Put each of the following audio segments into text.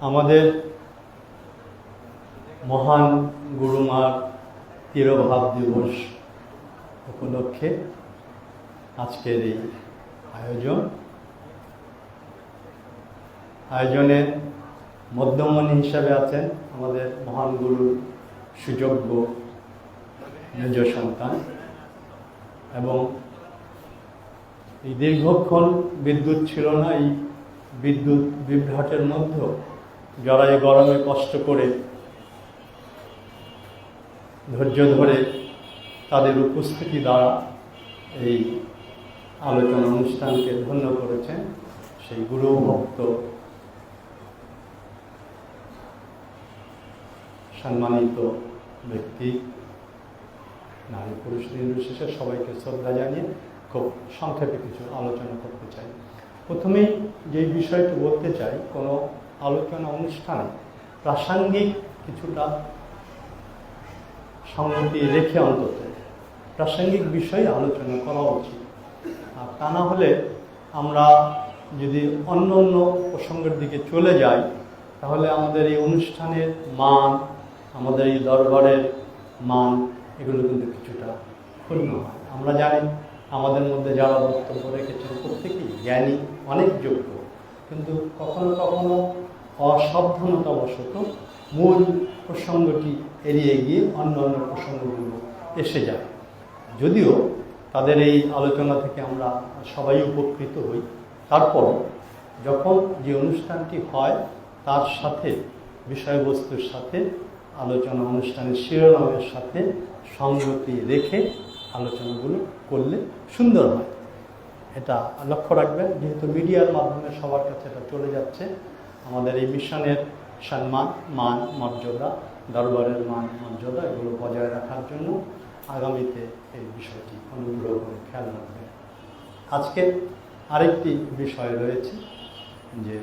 আমাদের মহান গুরুমার তিরোভাব দিবস উপলক্ষে আজকের এই আয়োজনের মধ্যমণি হিসাবে আছেন আমাদের মহান গুরুর সুযোগ্য নিজ সন্তান। এবং এই দীর্ঘক্ষণ বিদ্যুৎ ছিল না, এই বিদ্যুৎ বিভ্রাটের মধ্যেও যারা এই গরমে কষ্ট করে ধৈর্য ধরে তাদের উপস্থিতি দ্বারা এই আলোচনা অনুষ্ঠানকে ধন্য করেছেন সেই গুরু ভক্ত সম্মানিত ব্যক্তি, নারী পুরুষ নির্বিশেষে সবাইকে শ্রদ্ধা জানিয়ে খুব সংক্ষেপে কিছু আলোচনা করতে চাই। প্রথমেই যে বিষয়টি বলতে চাই, কোনো আলোচনা অনুষ্ঠানে প্রাসঙ্গিক কিছুটা সংগতি রেখে অন্তত প্রাসঙ্গিক বিষয়ে আলোচনা করা উচিত। আর তা না হলে আমরা যদি অন্য অন্য প্রসঙ্গের দিকে চলে যাই তাহলে আমাদের এই অনুষ্ঠানের মান, আমাদের এই দরবারের মান, এগুলো কিন্তু কিছুটা ক্ষুণ্ণ হয়। আমরা জানি আমাদের মধ্যে যারা বক্তব্য রেখেছেন প্রত্যেকেই জ্ঞানী, অনেক যোগ্য, কিন্তু কখনো কখনো অসাবধানতাবশত মূল প্রসঙ্গটি এড়িয়ে গিয়ে অন্য অন্য প্রসঙ্গগুলো এসে যায়। যদিও তাদের এই আলোচনা থেকে আমরা সবাই উপকৃত হই, তারপর যখন যে অনুষ্ঠানটি হয় তার সাথে বিষয়বস্তুর সাথে আলোচনা অনুষ্ঠানের শিরোনামের সাথে সঙ্গতি রেখে আলোচনাগুলো করলে সুন্দর হয়। এটা লক্ষ্য রাখবেন, যেহেতু মিডিয়ার মাধ্যমে সবার কাছে এটা চলে যাচ্ছে। আমাদের এই মিশনের সম্মান, মান, মর্যাদা, দরবারের মান মর্যাদা এগুলো বজায় রাখার জন্য আগামীতে এই বিষয়টি অনুগ্রহ করে খেয়াল রাখবেন। আজকে আরেকটি বিষয় রয়েছে যে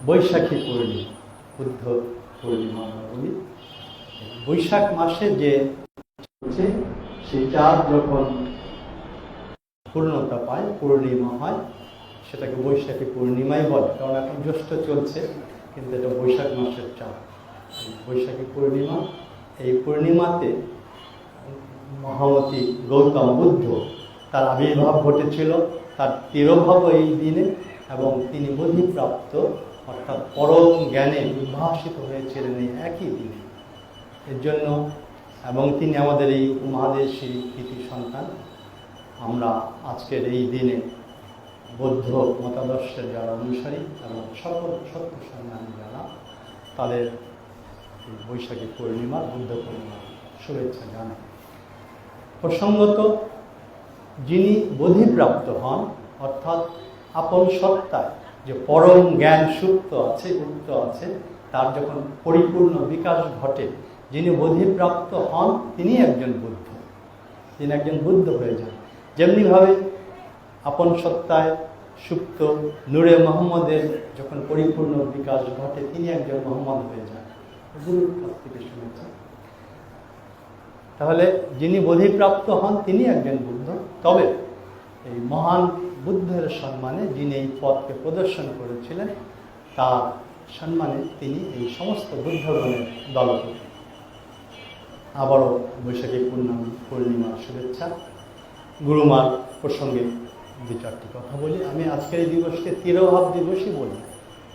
বৈশাখী পূর্ণিমা, বুদ্ধ পূর্ণিমা বলি। বৈশাখ মাসে যে চলছে সেই চাঁদ যখন পূর্ণতা পায়, পূর্ণিমা হয়, সেটাকে বৈশাখী পূর্ণিমাই বলে। কারণ এখন জ্যৈষ্ঠ চলছে, কিন্তু এটা বৈশাখ মাসের চাঁদ, বৈশাখী পূর্ণিমা। এই পূর্ণিমাতে মহামতি গৌতম বুদ্ধ তার আবির্ভাব ঘটেছিল, তার তিরোভাব এই দিনে, এবং তিনি বোধিপ্রাপ্ত অর্থাৎ পরম জ্ঞানে উদ্ভাসিত হয়েছিলেন এই একই দিনে। এর জন্য, এবং তিনি আমাদের এই উপমহাদেশী কৃতি সন্তান। আমরা আজকের এই দিনে বৌদ্ধ মতাদর্শের যারা অনুসারী এবং সকল সত্য সন্ধানী যারা, তাদের বৈশাখী পূর্ণিমা, বুদ্ধ পূর্ণিমার শুভেচ্ছা জানাই। প্রসঙ্গত যিনি বোধিপ্রাপ্ত হন, অর্থাৎ আপন সত্তায় যে পরম জ্ঞান সুপ্ত আছে, গুপ্ত আছে, তার যখন পরিপূর্ণ বিকাশ ঘটে, যিনি বোধিপ্রাপ্ত হন তিনি একজন বুদ্ধ, তিনি একজন বুদ্ধ হয়ে যান। যেমনিভাবে আপন সত্তায় সুপ্ত নূরে মোহাম্মদের যখন পরিপূর্ণ বিকাশ ঘটে তিনি একজন মোহাম্মদ হয়ে যান। গুরুর কাছ থেকে শুনেছেন। তাহলে যিনি বোধিপ্রাপ্ত হন তিনি একজন বুদ্ধ। তবে এই মহান বুদ্ধের সম্মানে যিনি এই পথকে প্রদর্শন করেছিলেন, তার সম্মানে তিনি এই সমস্ত বুদ্ধগণের দলপতি। আবারও বৈশাখী পূর্ণিমার শুভেচ্ছা। গুরুমার প্রসঙ্গে দু চারটি কথা বলি। আমি আজকের এই দিবসকে তিরোভাব দিবসই বলি।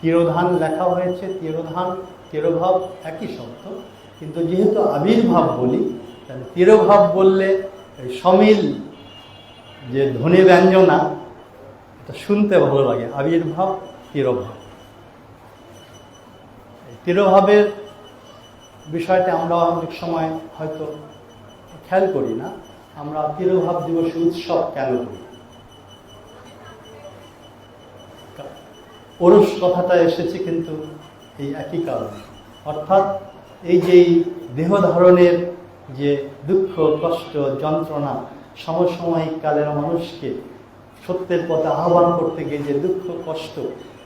তিরোধান লেখা হয়েছে, তিরোধান তিরোভাব একই শব্দ, কিন্তু যেহেতু আবির্ভাব বলি, তাহলে তিরোভাব বললে সমিল যে ধ্বনি ব্যঞ্জনা, এটা শুনতে ভালো লাগে। আবির্ভাব, তিরোভাব। তিরোভাবের বিষয়টা আমরা অনেক সময় হয়তো খেয়াল করি না। আমরা তিরোভাব দিবসে উৎসব কেন করি? ওরস কথাটা এসেছে কিন্তু এই একই কারণে। অর্থাৎ এই যে দেহ ধারণের যে দুঃখ, কষ্ট, যন্ত্রণা, সমসাময়িক কালের মানুষকে সত্যের পথে আহ্বান করতে গিয়ে যে দুঃখ কষ্ট,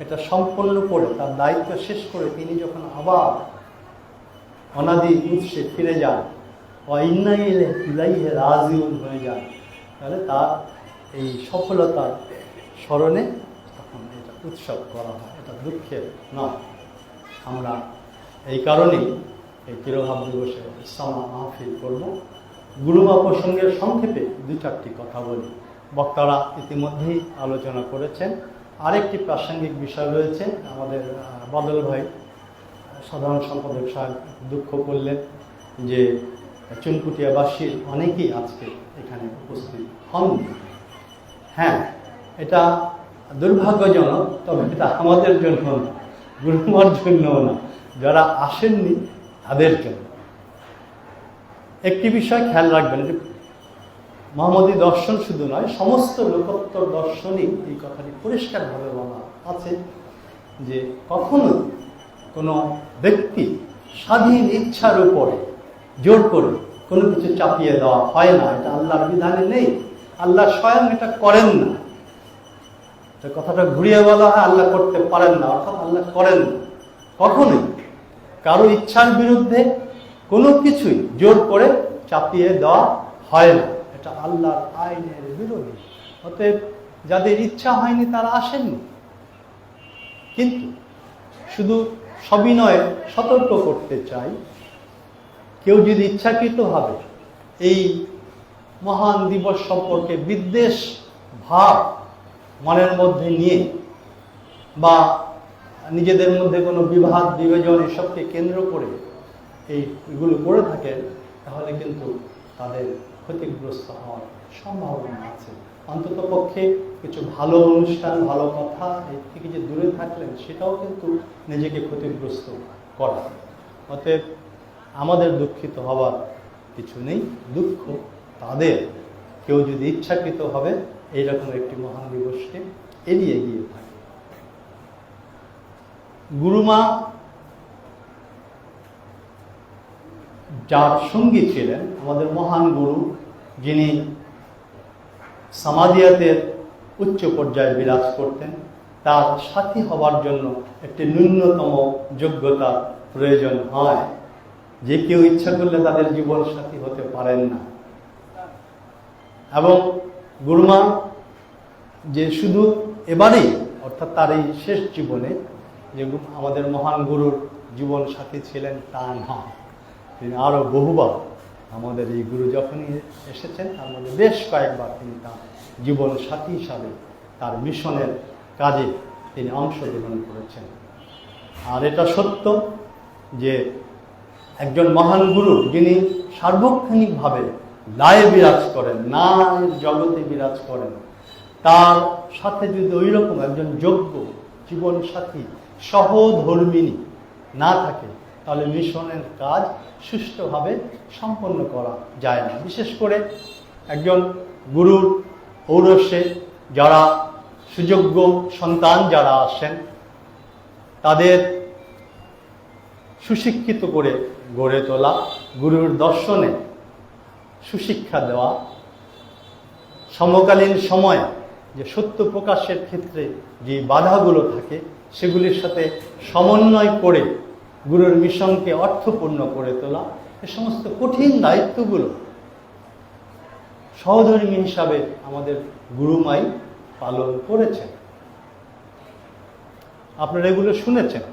এটা সম্পন্ন করে তার দায়িত্ব শেষ করে তিনি যখন আবার অনাদি উৎসে ফিরে যান, ইলাইহি রাজিউন হয়ে যান, তাহলে তার এই সফলতার স্মরণে তখন এটা উৎসব করা হয়। এটা দুঃখের নয়। আমরা এই কারণেই এই তিরোভাব দিবসে ইস্তেমা মাহফিল করব। গুরুমা প্রসঙ্গে সংক্ষেপে 2-4টি কথা বলি। বক্তারা ইতিমধ্যেই আলোচনা করেছেন। আরেকটি প্রাসঙ্গিক বিষয় রয়েছে, আমাদের বাদল ভাই সাধারণ সম্পাদক সাহেব দুঃখ করলেন যে চুনকুটিয়াবাসীর অনেকেই আজকে এখানে উপস্থিত হননি। হ্যাঁ, এটা দুর্ভাগ্যজনক, তবে এটা আমাদের জন্য না, গুরুমার জন্যও না, যারা আসেননি তাদের জন্য। একটি বিষয় খেয়াল রাখবেন যে মোহাম্মদী দর্শন শুধু নয়, সমস্ত লোকোত্তর দর্শনই এই কথাটি পরিষ্কারভাবে বলা আছে যে কখনোই কোনো ব্যক্তি স্বাধীন ইচ্ছার উপরে জোর করে কোনো কিছু চাপিয়ে দেওয়া হয় না। এটা আল্লাহর বিধানে নেই, আল্লাহ স্বয়ং এটা করেন না। কথাটা ঘুরিয়ে বলা হয় আল্লাহ করতে পারেন না, অর্থাৎ আল্লাহ করেন না। কখনোই কারো ইচ্ছার বিরুদ্ধে কোনো কিছুই জোর করে চাপিয়ে দেওয়া হয় না, এটা আল্লাহর আইনের বিরোধী। অতএব যাদের ইচ্ছা হয়নি তারা আসেননি। কিন্তু শুধু সবিনয়ে সতর্ক করতে চাই, কেউ যদি ইচ্ছাকৃতভাবে এই মহান দিবস সম্পর্কে বিদ্বেষ ভাব মনের মধ্যে নিয়ে বা নিজেদের মধ্যে কোনো বিভাদ বিভাজন এসবকে কেন্দ্র করে এইগুলো করে থাকেন, তাহলে কিন্তু তাদের ক্ষতিগ্রস্ত হওয়ার সম্ভাবনা আছে। অন্তত পক্ষে কিছু ভালো অনুষ্ঠান, ভালো কথা এই থেকে যে দূরে থাকলেন, সেটাও কিন্তু নিজেকে ক্ষতিগ্রস্ত করা। অতএব আমাদের দুঃখিত হওয়ার কিছু নেই। দুঃখ তাদের, কেউ যদি ইচ্ছাকৃতভাবে এইরকম একটি মহান দিবসকে এড়িয়ে গিয়ে থাকে। গুরুমা যার সঙ্গী ছিলেন, আমাদের মহান গুরু, যিনি সামাদিয়াতের উচ্চ পর্যায়ে বিরাজ করতেন, তার সাথী হবার জন্য একটি ন্যূনতম যোগ্যতা প্রয়োজন হয়। যে কেউ ইচ্ছা করলে তাদের জীবন সাথী হতে পারেন না। এবং গুরুমা যে শুধু এবারেই, অর্থাৎ তার এই শেষ জীবনে যে আমাদের মহান গুরুর জীবন সাথী ছিলেন তা না, তিনি আরও বহুবার আমাদের এই গুরু যখনই এসেছেন তার মধ্যে বেশ কয়েকবার তিনি তার জীবন সাথী হিসাবে তার মিশনের কাজে তিনি অংশগ্রহণ করেছেন। আর এটা সত্য যে একজন মহান গুরু যিনি সার্বক্ষণিকভাবে লায়ে বিরাজ করেন, নায়ের জগতে বিরাজ করেন, তার সাথে যদি ওই রকম একজন যোগ্য জীবন সাথী সহধর্মিণী না থাকে, তাহলে মিশনের কাজ সুষ্ঠুভাবে সম্পন্ন করা যায় না। বিশেষ করে একজন গুরুর ঔরসে যারা সুযোগ্য সন্তান যারা আসেন, তাদের সুশিক্ষিত করে গড়ে তোলা, গুরুর দর্শনে সুশিক্ষা দেওয়া, সমকালীন সময়ে যে সত্য প্রকাশের ক্ষেত্রে যে বাধাগুলো থাকে সেগুলির সাথে সমন্বয় করে গুরুর মিশনকে অর্থপূর্ণ করে তোলা, এ সমস্ত কঠিন দায়িত্বগুলো সহধর্মী হিসাবে আমাদের গুরুমাই পালন করেছেন। আপনারা এগুলো শুনেছেন,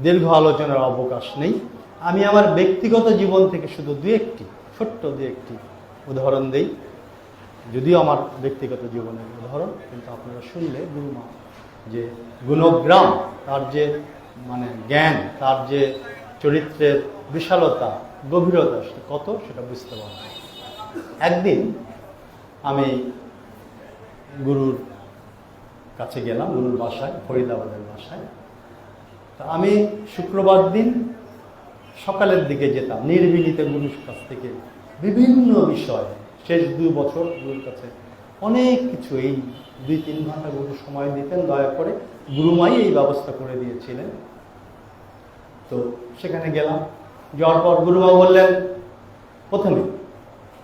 দীর্ঘ আলোচনার অবকাশ নেই। আমি আমার ব্যক্তিগত জীবন থেকে শুধু ছোট্ট দু একটি উদাহরণ দেই, যদিও আমার ব্যক্তিগত জীবনের উদাহরণ, কিন্তু আপনারা শুনলে গুরুমা যে গুণগ্রাম, তার যে জ্ঞান, তার যে চরিত্রের বিশালতা, গভীরতা কত, সেটা বুঝতে পারবেন। একদিন আমি গুরুর কাছে গেলাম, গুরুর বাসায়, ফরিদাবাদের বাসায়। তা আমি শুক্রবার দিন সকালের দিকে যেতাম নির্বিঘ্নে গুরুর কাছ থেকে বিভিন্ন বিষয়। শেষ 2 বছর গুরুর কাছে অনেক কিছু, এই 2-3 ঘন্টা গুরু সময় দিতেন দয়া করে, গুরুমাই এই ব্যবস্থা করে দিয়েছিলেন। তো সেখানে গেলাম, যাওয়ার পর গুরুমা বললেন, প্রথমে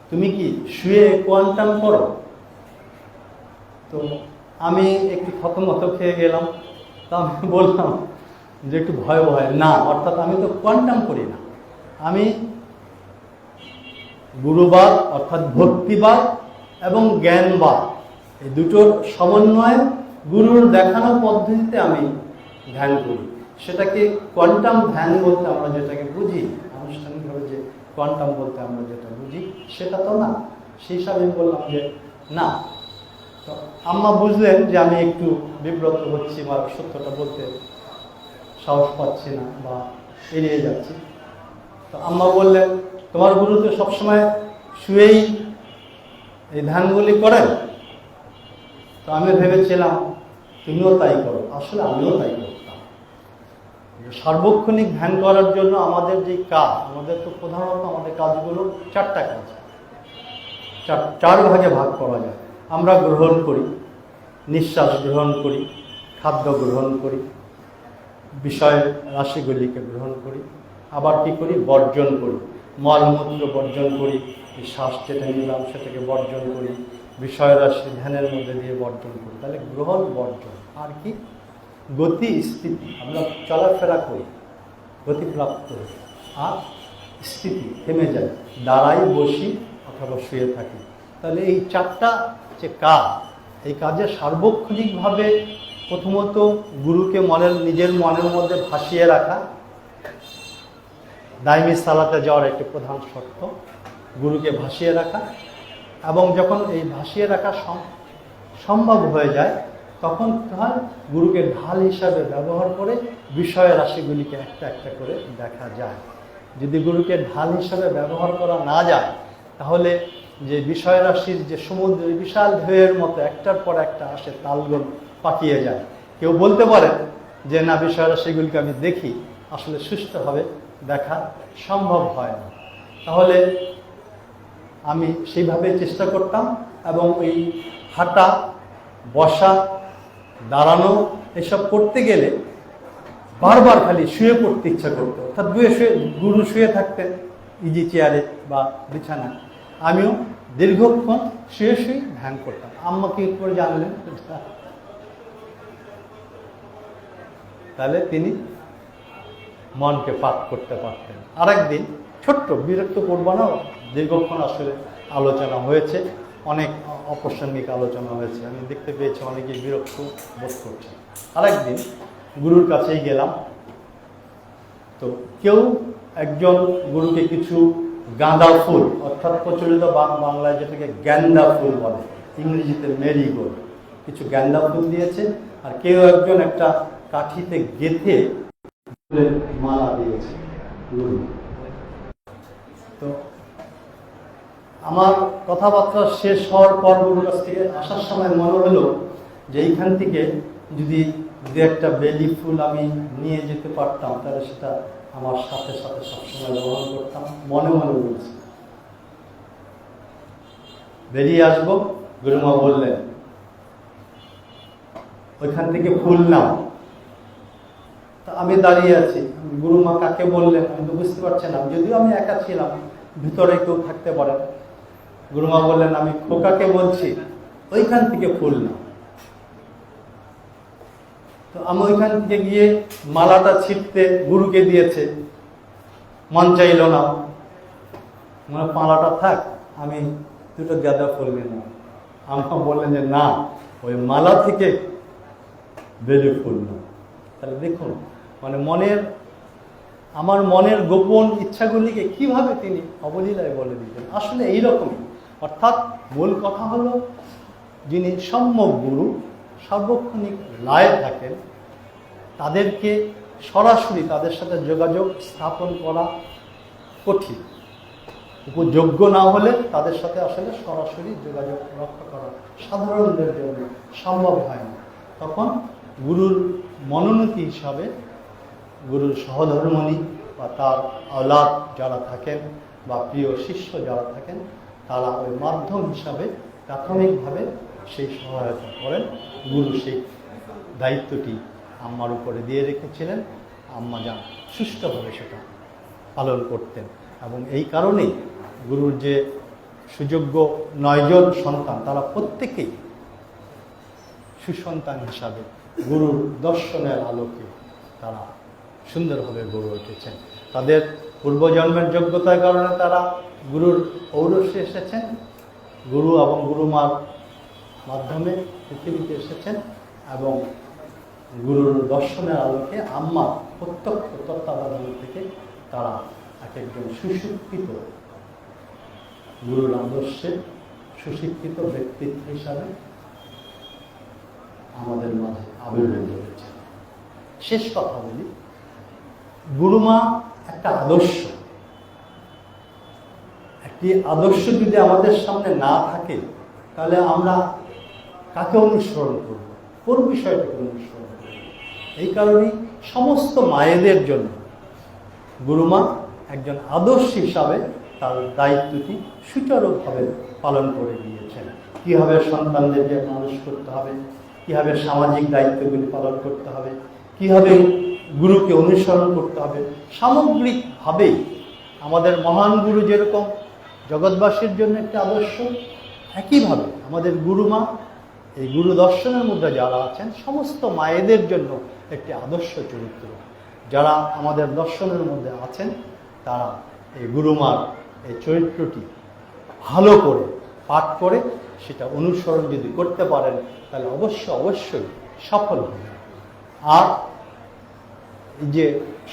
তুমি কি শুয়ে কোয়ান্টাম করো? তো আমি একটু থতমত খেয়ে গেলাম। তা আমি বললাম যে একটু ভয় না, অর্থাৎ আমি তো কোয়ান্টাম করি না, আমি গুরুবাদ অর্থাৎ ভক্তিবাদ এবং জ্ঞানবাদ, এই দুটোর সমন্বয়ে গুরুর দেখানো পদ্ধতিতে আমি ধ্যান করি, সেটাকে কোয়ান্টাম ধ্যান বলতে আমরা যেটাকে বুঝি, আনুষ্ঠানিকভাবে যে কোয়ান্টাম বলতে আমরা যেটা বুঝি সেটা তো না। সেই হিসাবে আমি বললাম যে না। তো আম্মা বুঝলেন যে আমি একটু বিব্রত হচ্ছি বা সত্যটা বলতে সাহস পাচ্ছি না বা এড়িয়ে যাচ্ছি। তো আম্মা বললেন, তোমার গুরু তো সবসময় শুয়েই এই ধ্যানগুলি করেন। তো আমি ভেবেছিলাম তুমিও তাই করো। আসলে আমিও তাই করতাম। সার্বক্ষণিক ধ্যান করার জন্য আমাদের যে কাজ, আমাদের তো প্রধানত আমাদের কাজগুলো 4টা কাজ, 4 ভাগে ভাগ করা যায়। আমরা গ্রহণ করি, নিঃশ্বাস গ্রহণ করি, খাদ্য গ্রহণ করি, বিষয়ের রাশিগুলিকে গ্রহণ করি, আবার কি করি, বর্জন করি, মলমূত্র বর্জন করি, শ্বাস যেটা নিলাম সেটাকে বর্জন করি, বিষয় রাশি ধ্যানের মধ্যে দিয়ে বর্জন করি। তাহলে গ্রহণ, বর্জন, আর কি গতি স্থিতি, আমরা চলাফেরা করি, গতিপ্রাপ্ত হই, আর স্থিতি থেমে যায়, দাঁড়াই, বসি অথবা শুয়ে থাকি। তাহলে এই 4টা যে কাজ, এই কাজে সার্বক্ষণিকভাবে প্রথমত গুরুকে নিজের মনের মধ্যে ভাসিয়ে রাখা দাইমি সালাতে যাওয়ার একটি প্রধান শর্ত, গুরুকে ভাসিয়ে রাখা। এবং যখন এই ভাসিয়ে রাখা সম্ভব হয়ে যায় তখন তার গুরুকে ঢাল হিসাবে ব্যবহার করে বিষয় রাশিগুলিকে একটা একটা করে দেখা যায়। যদি গুরুকে ঢাল হিসাবে ব্যবহার করা না যায় তাহলে যে বিষয় রাশির যে সমুদ্রের বিশাল ঢেউয়ের মতো একটার পর একটা আসে, তালগোল পাকিয়ে যায়। কেউ বলতে পারে যে না, বিষয় রাশিগুলিকে আমি দেখি, আসলে সুষ্ঠুভাবে দেখা সম্ভব হয় না। তাহলে আমি সেইভাবে চেষ্টা করতাম এবং ওই হাঁটা, বসা, দাঁড়ানো এসব করতে গেলে বারবার খালি শুয়ে পড়তে ইচ্ছা করতো। অর্থাৎ গুরু শুয়ে থাকতেন ইজি চেয়ারে বা বিছানায়, আমিও দীর্ঘক্ষণ শুয়ে শুয়ে ধ্যান করতাম। আম্মা কি করে জানলেন? তাহলে তিনি মনকে পাক করতে পারতেন। আরেকদিন ছোট্ট, বিরক্ত করবো না, দীর্ঘক্ষণ আসলে আলোচনা হয়েছে, অনেক অপ্রাসঙ্গিক আলোচনা হয়েছে, আমি দেখতে পেয়েছি অনেকেই বিরক্ত বোধ করছে। আরেকদিন গুরুর কাছেই গেলাম। তো কেউ একজন গুরুকে কিছু গাঁদা ফুল, অর্থাৎ প্রচলিত বাংলায় যেটাকে গ্যান্দা ফুল বলে, ইংরেজিতে মেরিগোল্ড, কিছু গ্যান্দা ফুল দিয়েছে। আর কেউ একজন একটা কাঠিতে গেঁথে ফুলের মালা দিয়েছে গুরু। তো আমার কথাবার্তা শেষ হওয়ার পর গুরুর কাছ থেকে আসার সময় মনে হলো যে এইখান থেকে যদি দু একটা বেলি ফুল আমি নিয়ে যেতে পারতাম তাহলে সেটা আমার সাথে সাথে সবসময় ব্যবহার করতাম। মনে মনে বলছি, বেরিয়ে আসবো, গুরুমা বললেন ওইখান থেকে ফুল নাও। তা আমি দাঁড়িয়ে আছি, গুরুমা কাকে বললেন আমি তো বুঝতে পারছি না, যদিও আমি একা ছিলাম, ভিতরে কেউ থাকতে পারে। গুরুমা বললেন আমি খোকাকে বলছি, ওইখান থেকে ফুল নাও। তো আমি ওইখান থেকে গিয়ে মালাটা ছিটতে গুরুকে দিয়েছে, মন চাইল না, মানে মালাটা থাক, আমি দুটো গাঁদা ফুল নিলাম। আমাকে বললেন যে না, ওই মালা থেকে বেলি ফুল না। তাহলে দেখুন, মানে আমার মনের গোপন ইচ্ছাগুলিকে কিভাবে তিনি অবলীলায় বলে দিতেন। আসলে এইরকমই, অর্থাৎ মূল কথা হলো যিনি সম্যক গুরু, সার্বক্ষণিক লয়ে থাকেন, তাদেরকে সরাসরি তাদের সাথে যোগাযোগ স্থাপন করা কঠিন। উপযোগ্য না হলে তাদের সাথে আসলে সরাসরি যোগাযোগ রক্ষা করা সাধারণদের জন্য সম্ভব হয় না। তখন গুরুর মনোনীতি হিসাবে গুরুর সহধর্মণী বা তার আওলাদ যারা থাকেন বা প্রিয় শিষ্য যারা থাকেন, তারা ওই মাধ্যম হিসাবে প্রাথমিকভাবে সেই সহায়তা করেন। গুরু সেই দায়িত্বটি আম্মার উপরে দিয়ে রেখেছিলেন, আম্মা যান সুষ্ঠুভাবে সেটা পালন করতেন। এবং এই কারণেই গুরুর যে সুযোগ্য 9 জন সন্তান, তারা প্রত্যেকেই সুসন্তান হিসাবে গুরুর দর্শনের আলোকে তারা সুন্দরভাবে গড়ে উঠেছেন। তাদের পূর্বজন্মের যোগ্যতার কারণে তারা গুরুর ঔরসে এসেছেন, গুরু এবং গুরুমার মাধ্যমে পৃথিবীতে এসেছেন এবং গুরুর দর্শনের আলোকে আম্মা প্রত্যক্ষ তত্ত্বাবধান থেকে তারা এক একজন সুশিক্ষিত গুরুর আদর্শে সুশিক্ষিত ব্যক্তিত্ব হিসাবে আমাদের মাঝে আবির্ভূত হয়েছে। শেষ কথা বলি, গুরুমা একটা আদর্শ। একটি আদর্শ যদি আমাদের সামনে না থাকে তাহলে আমরা কাকে অনুসরণ করব, কোন বিষয়টাকে অনুসরণ করব? এই কারণেই সমস্ত মায়েদের জন্য গুরুমা একজন আদর্শ হিসাবে তার দায়িত্বটি সুচারুভাবে পালন করে গিয়েছেন। কীভাবে সন্তানদেরকে মানুষ করতে হবে, কীভাবে সামাজিক দায়িত্বগুলি পালন করতে হবে, কীভাবে গুরুকে অনুসরণ করতে হবে, সামগ্রিকভাবেই আমাদের মহান গুরু যেরকম জগৎবাসীর জন্য একটা আদর্শ, একইভাবে আমাদের গুরুমা এই গুরু দর্শনের মধ্যে যারা আছেন সমস্ত মায়েদের জন্য একটি আদর্শ চরিত্র। যারা আমাদের দর্শনের মধ্যে আছেন তারা এই গুরুমার এই চরিত্রটি ভালো করে পাঠ করে সেটা অনুসরণ যদি করতে পারেন তাহলে অবশ্যই সফল হবে। আর এই যে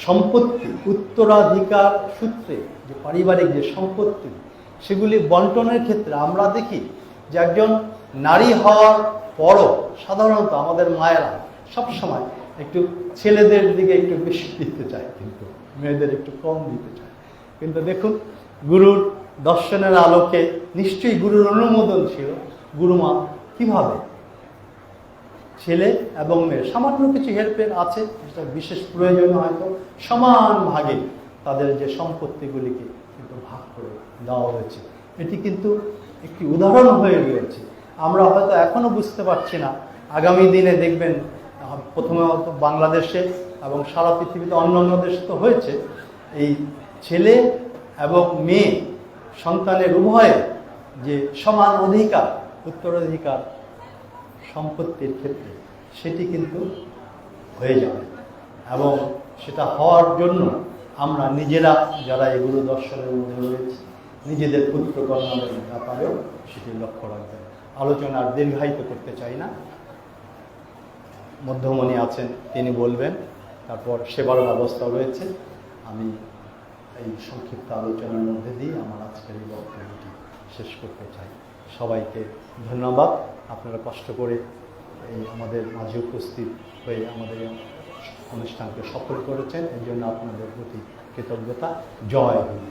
সম্পত্তি, উত্তরাধিকার সূত্রে যে পারিবারিক যে সম্পত্তি, সেগুলি বন্টনের ক্ষেত্রে আমরা দেখি যে একজন নারী হওয়ার পরও সাধারণত আমাদের মায়েরা সবসময় একটু ছেলেদের দিকে একটু বেশি দিতে চায়, কিন্তু মেয়েদের একটু কম দিতে চায়। কিন্তু দেখুন, গুরুর দর্শনের আলোকে নিশ্চয়ই গুরুর অনুমোদন ছিল, গুরুমা কিভাবে ছেলে এবং মেয়ে সামান্য কিছু হেরফের আছে, যেটা বিশেষ প্রয়োজন হয়তো সমান ভাগে তাদের যে সম্পত্তিগুলিকে কিন্তু ভাগ করে দেওয়া হয়েছে। এটি কিন্তু একটি উদাহরণ হয়ে গিয়েছে। আমরা হয়তো এখনো বুঝতে পারছি না, আগামী দিনে দেখবেন প্রথমে হয়তো বাংলাদেশে এবং সারা পৃথিবীতে অন্যান্য দেশে তো হয়েছে, এই ছেলে এবং মেয়ে সন্তানের উভয়ে যে সমান অধিকার, উত্তরাধিকার সম্পত্তির ক্ষেত্রে সেটি কিন্তু হয়ে যাবে। এবং সেটা হওয়ার জন্য আমরা নিজেরা যারা এগুলো দর্শনের মধ্যে রয়েছে নিজেদের পুত্রকন্যাদের ব্যাপারেও সেটি লক্ষ্য রাখবেন। আলোচনা আর দীর্ঘায়িত করতে চাই না, মধ্যমণি আছেন তিনি বলবেন, তারপর সেবার ব্যবস্থা রয়েছে। আমি এই সংক্ষিপ্ত আলোচনার মধ্যে দিয়ে আমার আজকের এই বক্তব্যটি শেষ করতে চাই। সবাইকে ধন্যবাদ, আপনারা কষ্ট করে এই আমাদের মাঝে উপস্থিত হয়ে আমাদের অনুষ্ঠানকে সফল করেছেন, এর জন্য আপনাদের প্রতি কৃতজ্ঞতা। জয় হিন্দ।